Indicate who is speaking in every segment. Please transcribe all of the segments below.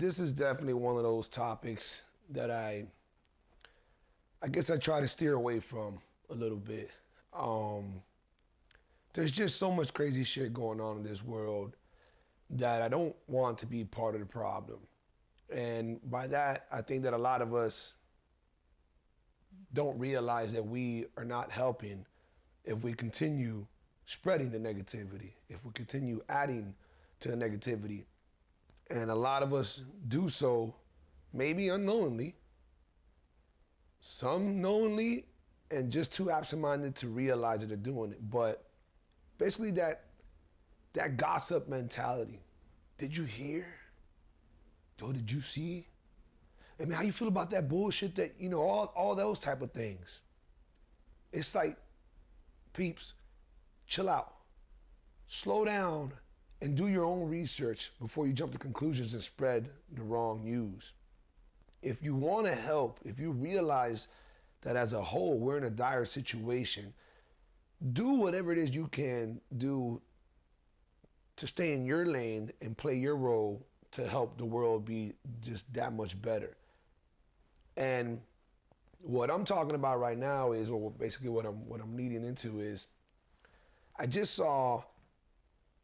Speaker 1: this is definitely one of those topics that I guess I try to steer away from a little bit. Um, there's just so much crazy shit going on in this world that I don't want to be part of the problem. And by that, I think that a lot of us don't realize that we are not helping if we continue spreading the negativity, if we continue adding to the negativity. And a lot of us do so maybe unknowingly, some knowingly, and just too absent-minded to realize that they're doing it. But basically that gossip mentality. Did you hear? Yo, did you see? I mean, how you feel about that bullshit that, all those type of things. It's like, peeps, chill out. Slow down and do your own research before you jump to conclusions and spread the wrong news. If you want to help, if you realize that as a whole we're in a dire situation, do whatever it is you can do to stay in your lane and play your role to help the world be just that much better. And what I'm talking about right now is, or basically what I'm leading into is, I just saw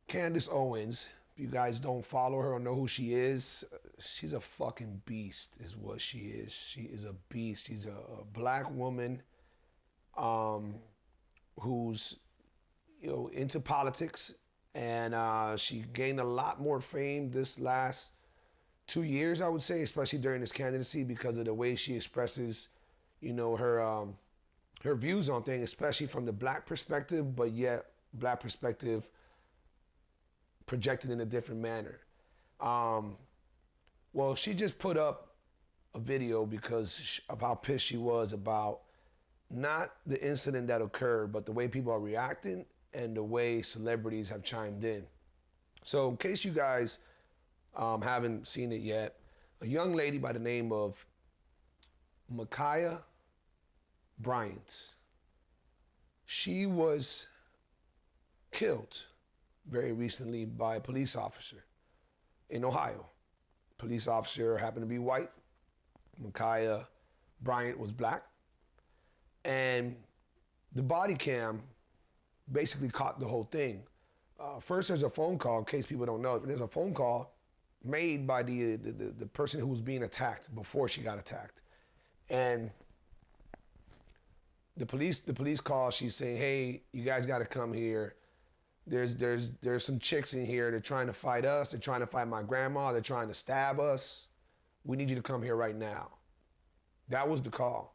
Speaker 1: Candace Owens. If you guys don't follow her or know who she is, she's a fucking beast is what she is. She is a beast. She's a black woman who's into politics, and she gained a lot more fame this last 2 years, I would say, especially during this candidacy, because of the way she expresses, her views on things, especially from the black perspective, but yet black perspective projected in a different manner. Well, she just put up a video because of how pissed she was about not the incident that occurred, but the way people are reacting and the way celebrities have chimed in. So in case you guys haven't seen it yet, a young lady by the name of Ma'Khia Bryant, she was killed very recently by a police officer in Ohio. Police officer happened to be white. Ma'Khia Bryant was black. And the body cam basically caught the whole thing. First, there's a phone call, in case people don't know, there's a phone call made by the person who was being attacked before she got attacked. And the police call, she's saying, hey, you guys gotta come here. There's some chicks in here, they're trying to fight us, they're trying to fight my grandma, they're trying to stab us. We need you to come here right now. That was the call.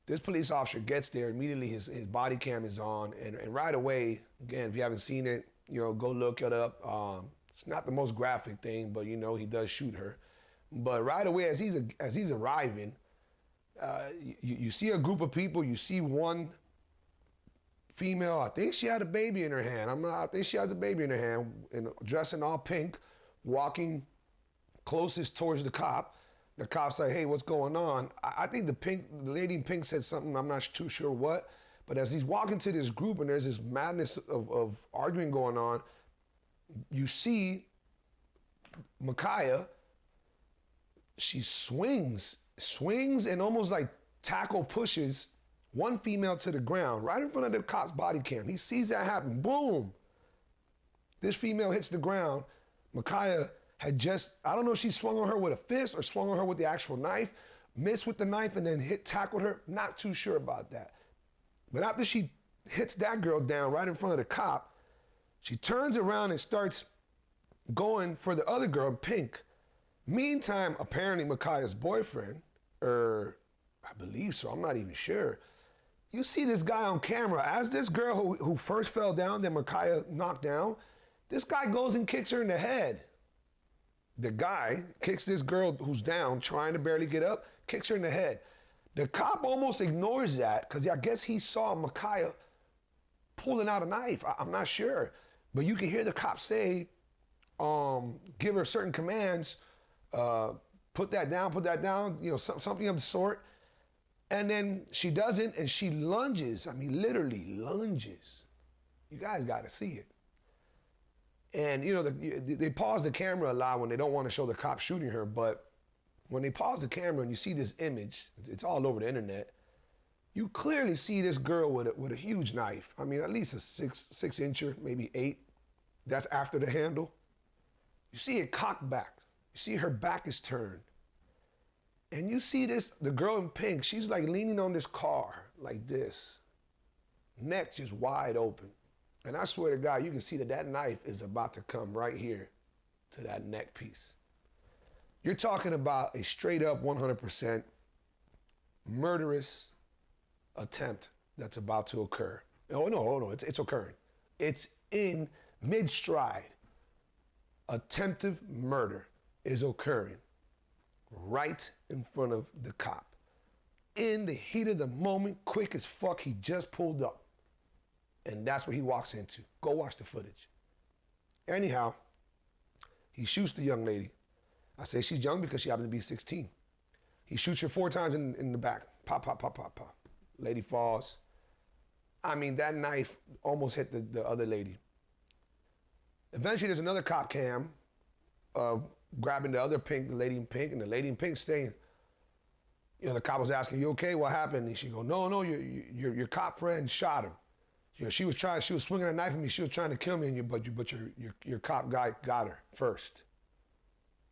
Speaker 1: This police officer gets there, immediately his body cam is on, and right away, again, if you haven't seen it, go look it up. It's not the most graphic thing, but he does shoot her. But right away, as he's arriving, you see a group of people, you see one female, I think she had a baby in her hand. I think she has a baby in her hand, and dressed in all pink, walking closest towards the cop. The cop's like, hey, what's going on? I think the lady in pink said something, I'm not too sure what, but as he's walking to this group and there's this madness of arguing going on, you see Ma'Khia, she swings and almost like tackle pushes one female to the ground right in front of the cop's body cam. He sees that happen, boom. This female hits the ground. Ma'Khia had just, I don't know if she swung on her with a fist or swung on her with the actual knife, missed with the knife and then tackled her. Not too sure about that. But after she hits that girl down right in front of the cop, she turns around and starts going for the other girl in pink. Meantime, apparently Ma'Khia's boyfriend, or I believe so, I'm not even sure. You see this guy on camera, as this girl who first fell down, that Ma'Khia knocked down, this guy goes and kicks her in the head. The guy kicks this girl who's down, trying to barely get up, kicks her in the head. The cop almost ignores that, because I guess he saw Ma'Khia pulling out a knife. I'm not sure. But you can hear the cop say, give her certain commands, put that down, something of the sort. And then she doesn't, and she lunges. I mean, literally lunges. You guys got to see it. And you know, they pause the camera a lot when they don't want to show the cop shooting her, but when they pause the camera and you see this image, it's all over the internet, you clearly see this girl with a huge knife. I mean, at least a six incher, maybe 8. That's after the handle. You see it cocked back. You see her back is turned. And you see the girl in pink, she's like leaning on this car like this. Neck just wide open. And I swear to God, you can see that knife is about to come right here to that neck piece. You're talking about a straight up 100% murderous attempt that's about to occur. Oh no, it's occurring. It's in mid-stride. Attempted murder is occurring right in front of the cop. In the heat of the moment, quick as fuck, he just pulled up. And that's what he walks into. Go watch the footage. Anyhow, he shoots the young lady. I say she's young because she happens to be 16. He shoots her 4 times in the back. Pop, pop, pop, pop, pop. Lady falls. I mean, that knife almost hit the other lady. Eventually, there's another cop cam grabbing the other pink, the lady in pink, and the lady in pink saying, you know, the cop was asking, "You okay? What happened?" And she go, "No, your cop friend shot him. You know, she was swinging a knife at me. She was trying to kill me, but your cop guy got her first."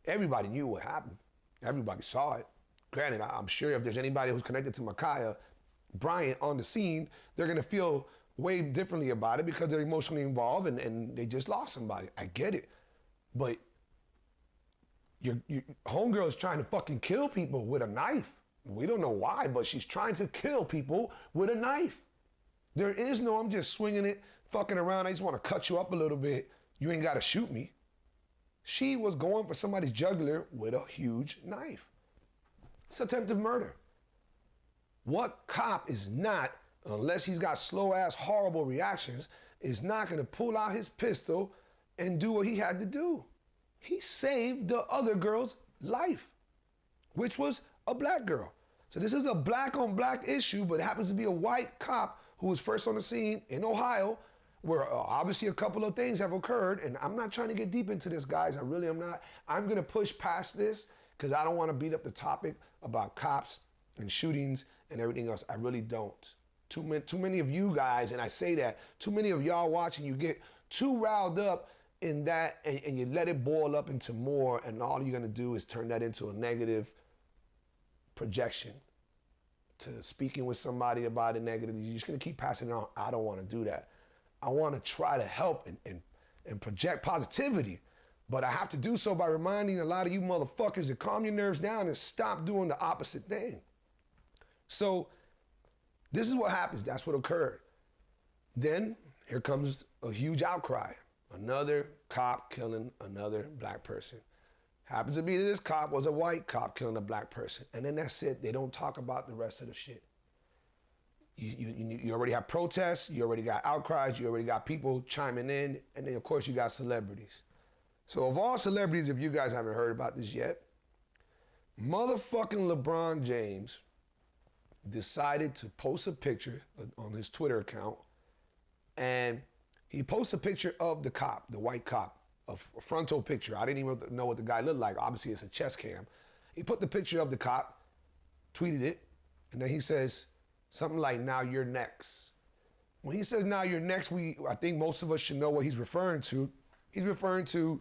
Speaker 1: Everybody knew what happened. Everybody saw it. Granted, I'm sure if there's anybody who's connected to Ma'Khia Bryant on the scene, they're gonna feel way differently about it because they're emotionally involved and they just lost somebody. I get it. But your homegirl is trying to fucking kill people with a knife. We don't know why, but she's trying to kill people with a knife. There is no, I'm just swinging it, fucking around. I just want to cut you up a little bit. You ain't got to shoot me. She was going for somebody's jugular with a huge knife. It's attempted murder. What cop is not, unless he's got slow-ass, horrible reactions, is not going to pull out his pistol and do what he had to do? He saved the other girl's life, which was a black girl. So this is a black-on-black issue, but it happens to be a white cop who was first on the scene in Ohio, where obviously a couple of things have occurred, and I'm not trying to get deep into this, guys. I really am not. I'm going to push past this because I don't want to beat up the topic about cops and shootings and everything else. I really don't. Too many of you guys, and I say that, too many of y'all watching, you get too riled up in that and you let it boil up into more, and all you're going to do is turn that into a negative projection to speaking with somebody about it negatively. You're just going to keep passing it on. I don't want to do that. I want to try to help and project positivity, but I have to do so by reminding a lot of you motherfuckers to calm your nerves down and stop doing the opposite thing. So this is what happens. That's what occurred. Then here comes a huge outcry. Another cop killing another black person. Happens to be that this cop was a white cop killing a black person. And then that's it. They don't talk about the rest of the shit. You already have protests, you already got outcries, you already got people chiming in, and then of course you got celebrities. So of all celebrities, if you guys haven't heard about this yet, motherfucking LeBron James decided to post a picture on his Twitter account, and he posted a picture of the cop, the white cop, a frontal picture. I didn't even know what the guy looked like. Obviously it's a chest cam. He put the picture of the cop, tweeted it, and then he says something like, "Now you're next." When he says "now you're next," I think most of us should know what he's referring to. He's referring to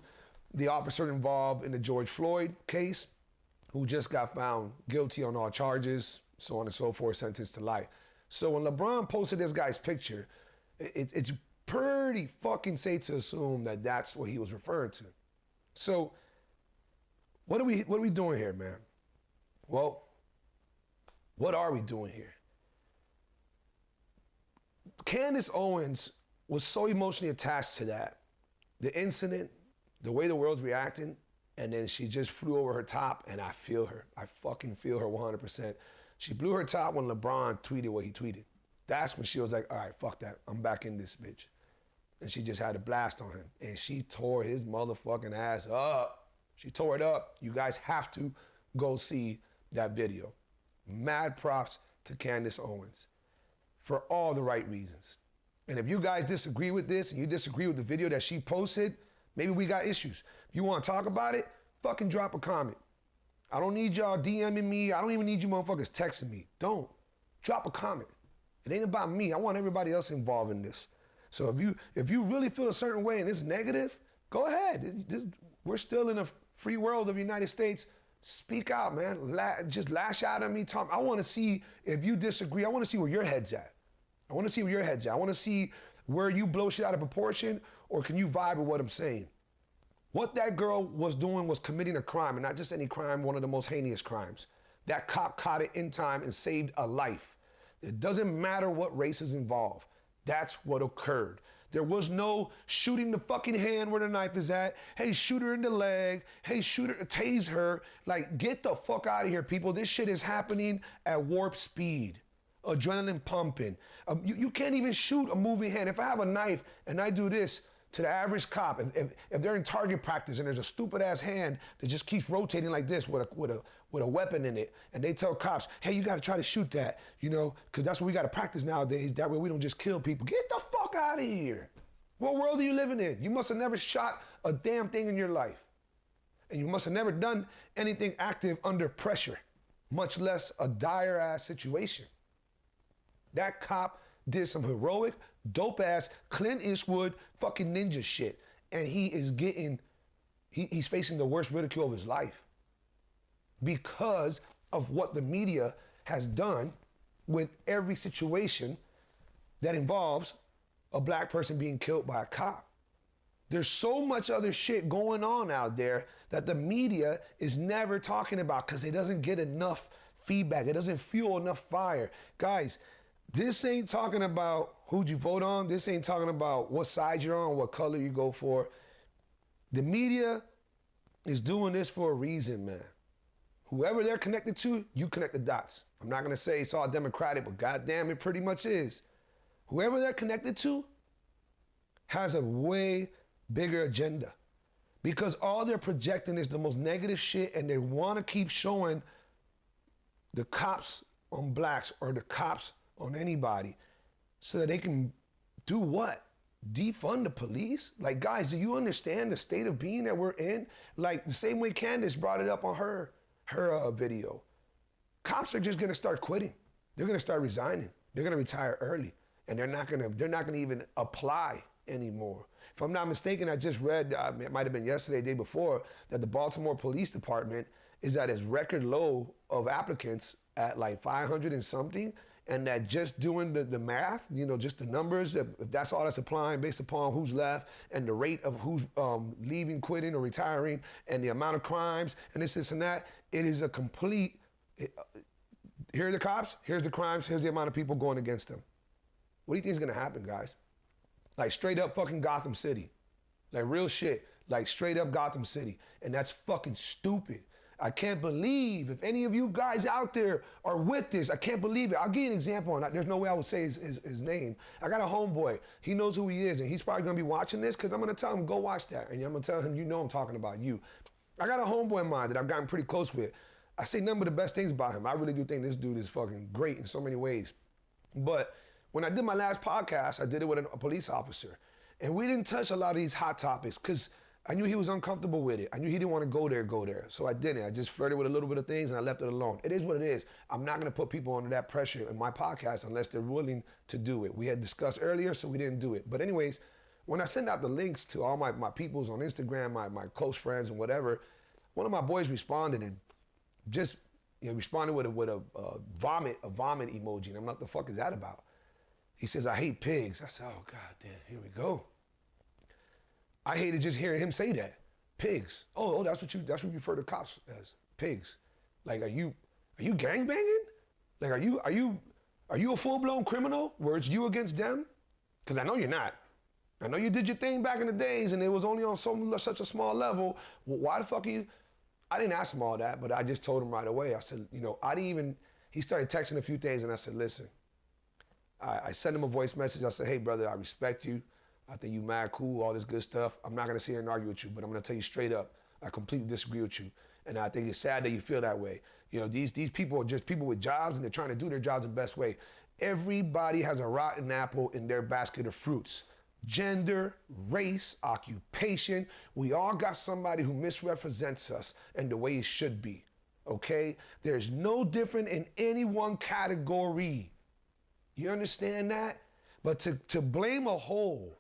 Speaker 1: the officer involved in the George Floyd case, who just got found guilty on all charges, so on and so forth, sentenced to life. So when LeBron posted this guy's picture, it's pretty fucking safe to assume that that's what he was referring to. So what are we doing here, man? Well, what are we doing here? Candace Owens was so emotionally attached to that, the incident, the way the world's reacting, and then she just flew over her top, and I feel her. I fucking feel her 100%. She blew her top when LeBron tweeted what he tweeted. That's when she was like, all right, fuck that. I'm back in this bitch. And she just had a blast on him. And she tore his motherfucking ass up. She tore it up. You guys have to go see that video. Mad props to Candace Owens for all the right reasons. And if you guys disagree with this and you disagree with the video that she posted, Maybe we got issues. If you want to talk about it, fucking drop a comment. I don't need y'all DMing me. I don't even need you motherfuckers texting me. Don't. Drop a comment. It ain't about me. I want everybody else involved in this. So if you really feel a certain way and it's negative, go ahead. We're still in a free world of the United States. Speak out, man. Just lash out at me. I want to see if you disagree. I want to see where your head's at. I want to see where your head's at. I want to see where you blow shit out of proportion, or can you vibe with what I'm saying? What that girl was doing was committing a crime, and not just any crime, one of the most heinous crimes. That cop caught it in time and saved a life. It doesn't matter what race is involved. That's what occurred. There was no shooting the fucking hand where the knife is at. Hey, shoot her in the leg. Hey, shoot her, tase her. Like, get the fuck out of here, people. This shit is happening at warp speed. Adrenaline pumping. You can't even shoot a moving hand. If I have a knife and I do this to the average cop, if they're in target practice and there's a stupid ass hand that just keeps rotating like this with a weapon in it, and they tell cops, hey, you gotta try to shoot that, you know, because that's what we gotta practice nowadays. That way we don't just kill people. Get the fuck out of here. What world are you living in? You must have never shot a damn thing in your life. And you must have never done anything active under pressure, much less a dire ass situation. That cop did some heroic, dope ass Clint Eastwood fucking ninja shit. And he is he's facing the worst ridicule of his life because of what the media has done with every situation that involves a black person being killed by a cop. There's so much other shit going on out there that the media is never talking about because it doesn't get enough feedback. It doesn't fuel enough fire. Guys, this ain't talking about who'd you vote on. This ain't talking about what side you're on, what color you go for. The media is doing this for a reason, man. Whoever they're connected to, you connect the dots. I'm not gonna say it's all Democratic, but goddamn, it pretty much is. Whoever they're connected to has a way bigger agenda because all they're projecting is the most negative shit, and they wanna keep showing the cops on blacks or the cops on anybody so that they can do what? Defund the police? Like, guys, do you understand the state of being that we're in? Like, the same way Candace brought it up on her video. Cops are just gonna start quitting. They're gonna start resigning. They're gonna retire early. And they're not gonna even apply anymore. If I'm not mistaken, I just read, it might have been yesterday, day before, that the Baltimore Police Department is at its record low of applicants at like 500 and something. And that just doing the math, you know, just the numbers, if that's all that's applying based upon who's left and the rate of who's leaving, quitting, or retiring, and the amount of crimes, and this and that, it is a complete, here are the cops, here's the crimes, here's the amount of people going against them. What do you think is gonna happen, guys? Like straight up fucking Gotham City. Like real shit, like straight up Gotham City. And that's fucking stupid. I can't believe if any of you guys out there are with this. I can't believe it. I'll give you an example on that. There's no way I would say his name. I got a homeboy. He knows who he is, and he's probably gonna be watching this because I'm gonna tell him, go watch that. And I'm gonna tell him, you know I'm talking about you. I got a homeboy of mine that I've gotten pretty close with. I say nothing but the best things about him. I really do think this dude is fucking great in so many ways. But when I did my last podcast, I did it with a police officer. And we didn't touch a lot of these hot topics because I knew he was uncomfortable with it. I knew he didn't want to go there. So I didn't. I just flirted with a little bit of things and I left it alone. It is what it is. I'm not going to put people under that pressure in my podcast unless they're willing to do it. We had discussed earlier, so we didn't do it. But anyways, when I send out the links to all my peoples on Instagram, my close friends and whatever, one of my boys responded and just responded with a vomit emoji. And I'm like, the fuck is that about? He says, I hate pigs. I said, oh God damn, here we go. I hated just hearing him say that. Pigs. Oh, that's what you refer to cops as. Pigs. Like, are you gangbanging? Like, are you a full-blown criminal where it's you against them? Because I know you're not. I know you did your thing back in the days and it was only on such a small level. Well, why the fuck are you? I didn't ask him all that, but I just told him right away. I said, he started texting a few things and I said, listen, I sent him a voice message. I said, hey brother, I respect you. I think you mad cool, all this good stuff. I'm not gonna sit here and argue with you, but I'm gonna tell you straight up, I completely disagree with you. And I think it's sad that you feel that way. You know, these people are just people with jobs and they're trying to do their jobs the best way. Everybody has a rotten apple in their basket of fruits. gender, race, occupation. We all got somebody who misrepresents us in the way it should be, okay? There's no different in any one category. You understand that? But to blame a whole,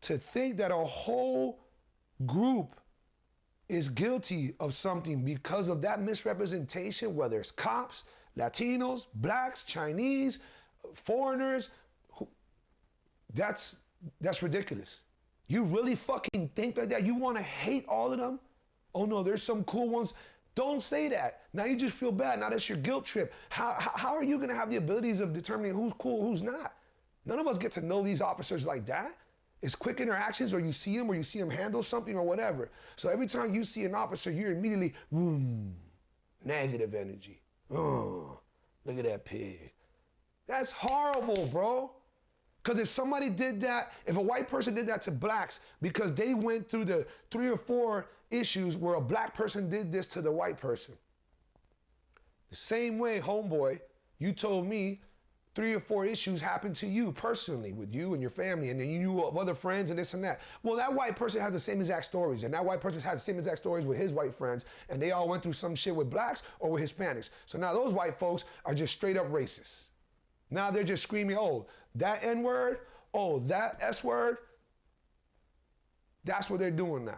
Speaker 1: to think that a whole group is guilty of something because of that misrepresentation, whether it's cops, Latinos, blacks, Chinese, foreigners, that's ridiculous. You really fucking think like that? You want to hate all of them? Oh no, there's some cool ones. Don't say that. Now you just feel bad. Now that's your guilt trip. How are you going to have the abilities of determining who's cool, who's not? None of us get to know these officers like that. It's quick interactions, or you see them handle something or whatever. So every time you see an officer, you're immediately, negative energy. Oh, look at that pig. That's horrible, bro. Because if somebody did that, if a white person did that to blacks because they went through the 3 or 4 issues where a black person did this to the white person. The same way, homeboy, you told me 3 or 4 issues happened to you personally with you and your family, and then you knew of other friends and this and that. Well, that white person has the same exact stories, and that white person has the same exact stories with his white friends, and they all went through some shit with blacks or with Hispanics. So now those white folks are just straight up racist. Now they're just screaming, oh, that N-word, oh, that S-word. That's what they're doing now.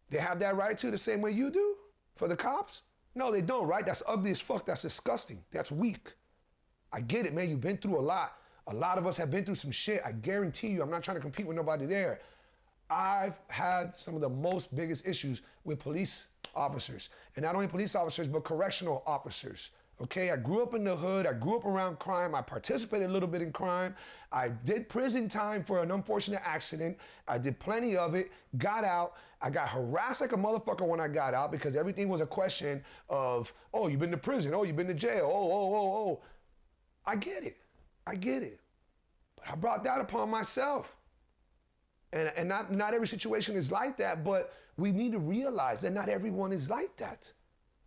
Speaker 1: They have that right too, the same way you do for the cops? No, they don't, right? That's ugly as fuck. That's disgusting. That's weak. I get it, man. You've been through a lot. A lot of us have been through some shit. I guarantee you, I'm not trying to compete with nobody there. I've had some of the most biggest issues with police officers. And not only police officers, but correctional officers. Okay, I grew up in the hood. I grew up around crime. I participated a little bit in crime. I did prison time for an unfortunate accident. I did plenty of it, got out. I got harassed like a motherfucker when I got out because everything was a question of, oh, you've been to prison. Oh, you've been to jail. Oh. I get it. But I brought that upon myself. And not every situation is like that, but we need to realize that not everyone is like that.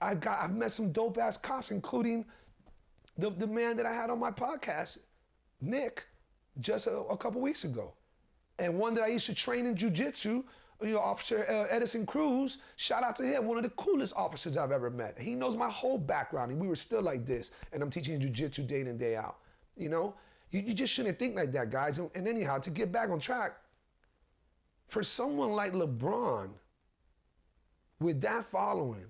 Speaker 1: I've met some dope ass cops, including the man that I had on my podcast, Nick, just a couple weeks ago. And one that I used to train in jiu-jitsu, Officer Edison Cruz, shout out to him, one of the coolest officers I've ever met. He knows my whole background, and we were still like this, and I'm teaching jiu-jitsu day in, day out. You just shouldn't think like that, guys. And anyhow, to get back on track, for someone like LeBron, with that following,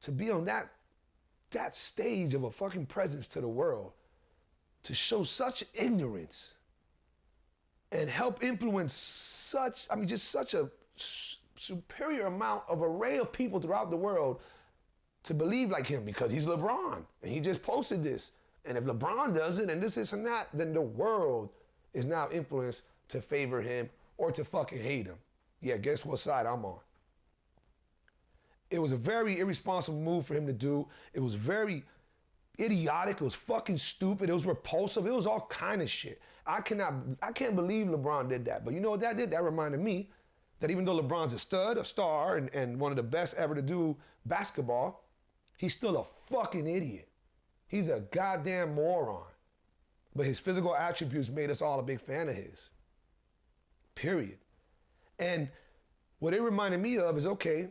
Speaker 1: to be on that stage of a fucking presence to the world, to show such ignorance and help influence such a superior amount of array of people throughout the world to believe like him because he's LeBron and he just posted this. And if LeBron does it and this and that, then the world is now influenced to favor him or to fucking hate him. Yeah, guess what side I'm on? It was a very irresponsible move for him to do. It was very idiotic. It was fucking stupid. It was repulsive. It was all kind of shit. I can't believe LeBron did that. But you know what that did? That reminded me that even though LeBron's a stud, a star, and one of the best ever to do basketball, he's still a fucking idiot. He's a goddamn moron. But his physical attributes made us all a big fan of his. Period. And what it reminded me of is, okay,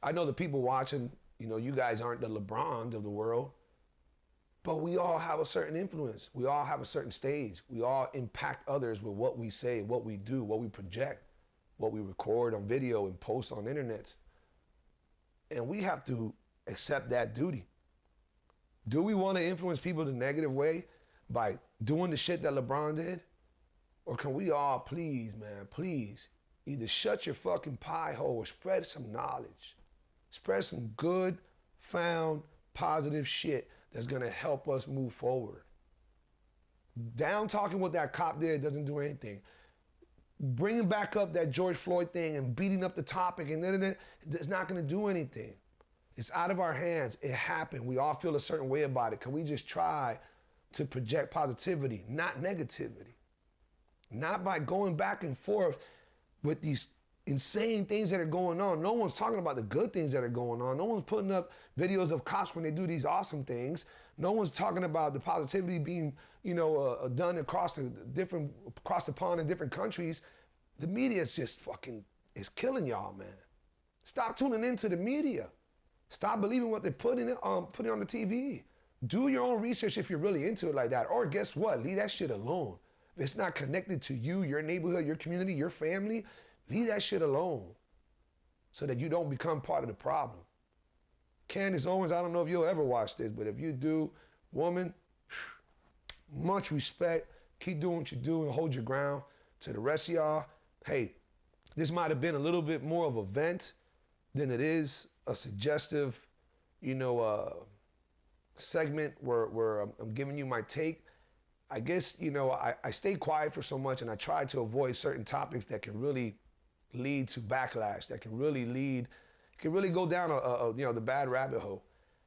Speaker 1: I know the people watching, you guys aren't the LeBrons of the world, but we all have a certain influence. We all have a certain stage. We all impact others with what we say, what we do, what we project, what we record on video and post on internet. And we have to accept that duty. Do we want to influence people the negative way by doing the shit that LeBron did? Or can we all please, man, please, either shut your fucking pie hole or spread some knowledge. Spread some good, found, positive shit that's gonna help us move forward. Down talking what that cop did doesn't do anything. Bringing back up that George Floyd thing and beating up the topic and it's not gonna do anything. It's out of our hands. It happened. We all feel a certain way about it. Can we just try to project positivity, not negativity? Not by going back and forth with these insane things that are going on. No one's talking about the good things that are going on. No one's putting up videos of cops when they do these awesome things. No one's talking about the positivity being, done across the pond in different countries. The media is just fucking is killing y'all, man. Stop tuning into the media. Stop believing what they're putting on the TV. Do your own research if you're really into it like that. Or guess what? Leave that shit alone. If it's not connected to you, your neighborhood, your community, your family, leave that shit alone so that you don't become part of the problem. Candace Owens, I don't know if you'll ever watch this, but if you do, woman, much respect. Keep doing what you do and hold your ground. To the rest of y'all, hey, this might have been a little bit more of a vent than it is a suggestive, segment where I'm giving you my take. I guess, I stay quiet for so much and I try to avoid certain topics that can really lead to backlash, that can really go down the bad rabbit hole.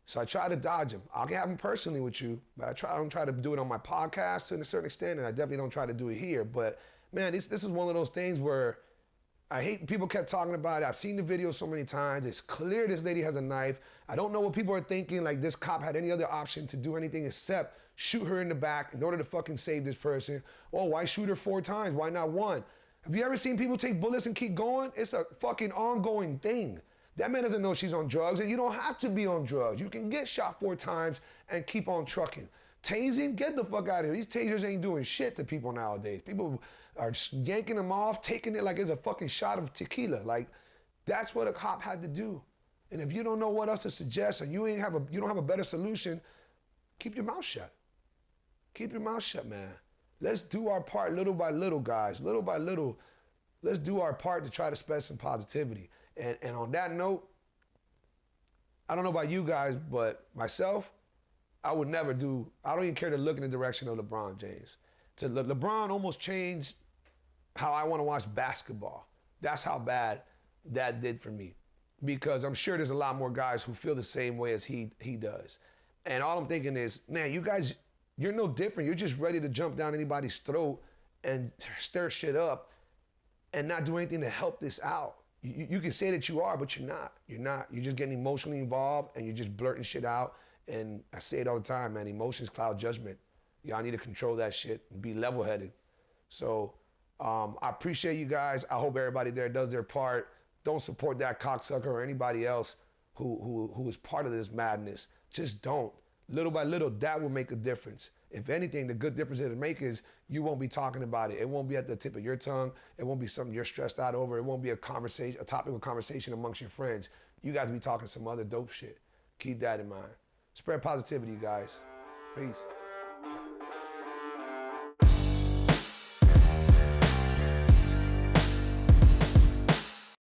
Speaker 1: So I try to dodge them. I'll have them personally with you, but I don't try to do it on my podcast to a certain extent, and I definitely don't try to do it here. But man, this is one of those things where I hate people kept talking about it. I've seen the video so many times. It's clear this lady has a knife. I don't know what people are thinking, like this cop had any other option to do anything except shoot her in the back in order to fucking save this person. Oh, why shoot her 4 times? Why not 1? Have you ever seen people take bullets and keep going? It's a fucking ongoing thing. That man doesn't know she's on drugs, and you don't have to be on drugs. You can get shot 4 times and keep on trucking. Tasing, get the fuck out of here. These tasers ain't doing shit to people nowadays. People are yanking them off, taking it like it's a fucking shot of tequila. Like, that's what a cop had to do. And if you don't know what else to suggest, or you don't have a better solution, keep your mouth shut. Keep your mouth shut, man. Let's do our part little by little, guys. Little by little, let's do our part to try to spread some positivity. And on that note, I don't know about you guys, but myself, I don't even care to look in the direction of LeBron James. LeBron almost changed how I want to watch basketball. That's how bad that did for me. Because I'm sure there's a lot more guys who feel the same way as he does. And all I'm thinking is, man, you guys, you're no different. You're just ready to jump down anybody's throat and stir shit up and not do anything to help this out. You can say that you are, but you're not. You're not. You're just getting emotionally involved and you're just blurting shit out. And I say it all the time, man, emotions cloud judgment. Y'all need to control that shit and be level-headed. So I appreciate you guys. I hope everybody there does their part. Don't support that cocksucker or anybody else who is part of this madness. Just don't. Little by little, that will make a difference. If anything, the good difference it'll make is you won't be talking about it. It won't be at the tip of your tongue. It won't be something you're stressed out over. It won't be a topic of conversation amongst your friends. You guys be talking some other dope shit. Keep that in mind. Spread positivity, guys. Peace.